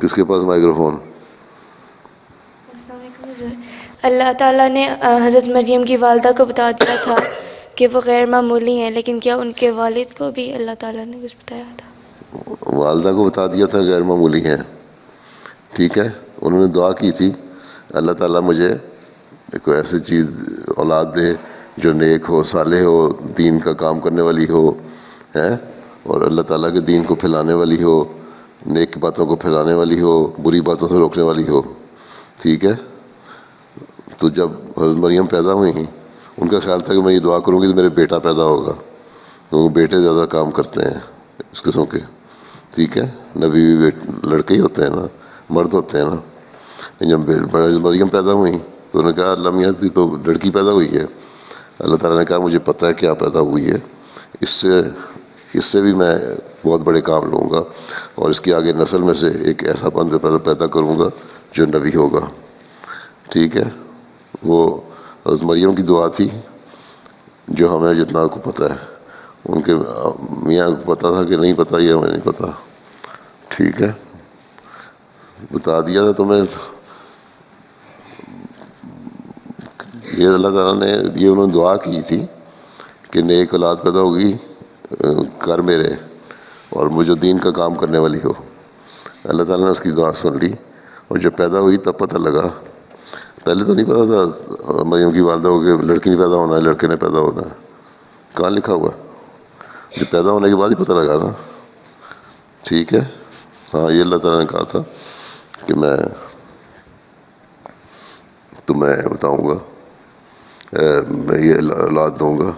کس کے پاس micro phone? السلام علیکم حضور. اللہ تعالیٰ نے حضرت مریم کی والدہ کو بتا دیا تھا کہ وہ غیر معمولی ہیں، لیکن کیا ان کے والد کو بھی اللہ تعالیٰ نے کچھ بتایا تھا؟ والدہ کو بتا دیا تھا غیر معمولی ہیں، ٹھیک ہے. انہوں نے دعا کی تھی اللہ تعالیٰ مجھے کوئی ایسی چیز اولاد دے جو نیک ہو، صالح ہو، دین کا کام کرنے والی ہو، ہیں، اور اللہ تعالیٰ کے دین کو پھیلانے والی ہو، نیک باتوں کو پھیلانے والی ہو، بری باتوں سے روکنے والی ہو، ٹھیک ہے. تو جب حضرت مریم پیدا ہوئی ہیں، ان کا خیال تھا کہ میں یہ دعا کروں گی تو میرے بیٹا پیدا ہوگا، کیونکہ بیٹے زیادہ کام کرتے ہیں اس قسم کے، ٹھیک ہے. نبی بھی لڑکے ہی ہوتے ہیں نا، مرد ہوتے ہیں نا. جب حضرت مریم پیدا ہوئی تو انہوں نے کہا اللہ میاں تو لڑکی پیدا ہوئی ہے. اللہ تعالیٰ نے کہا مجھے پتہ ہے کیا پیدا ہوئی ہے، اس سے بھی میں بہت بڑے کام لوں گا، اور اس کی آگے نسل میں سے ایک ایسا بندہ پیدا کروں گا جو نبی ہوگا، ٹھیک ہے. وہ حضرت مریم کی دعا تھی جو ہمیں جتنا کو پتہ ہے. ان کے میاں کو پتہ تھا کہ نہیں پتہ، یہ ہمیں نہیں پتہ، ٹھیک ہے. بتا دیا تھا تمہیں. یہ اللہ تعالیٰ نے یہ انہوں نے دعا کی تھی کہ نیک اولاد پیدا ہوگی کر میرے، اور مجھے دین کا کام کرنے والی ہو. اللہ تعالیٰ نے اس کی دعا سن لی، اور جب پیدا ہوئی تب پتہ لگا. پہلے تو نہیں پتہ تھا مریم کی والدہ ہو کہ لڑکی نہیں پیدا ہونا ہے، لڑکے نے پیدا ہونا ہے. کہاں لکھا ہوا ہے؟ جب پیدا ہونے کے بعد ہی پتہ لگا نا، ٹھیک ہے. ہاں یہ اللہ تعالیٰ نے کہا تھا کہ میں تمہیں بتاؤں گا، میں یہ اولاد دوں گا.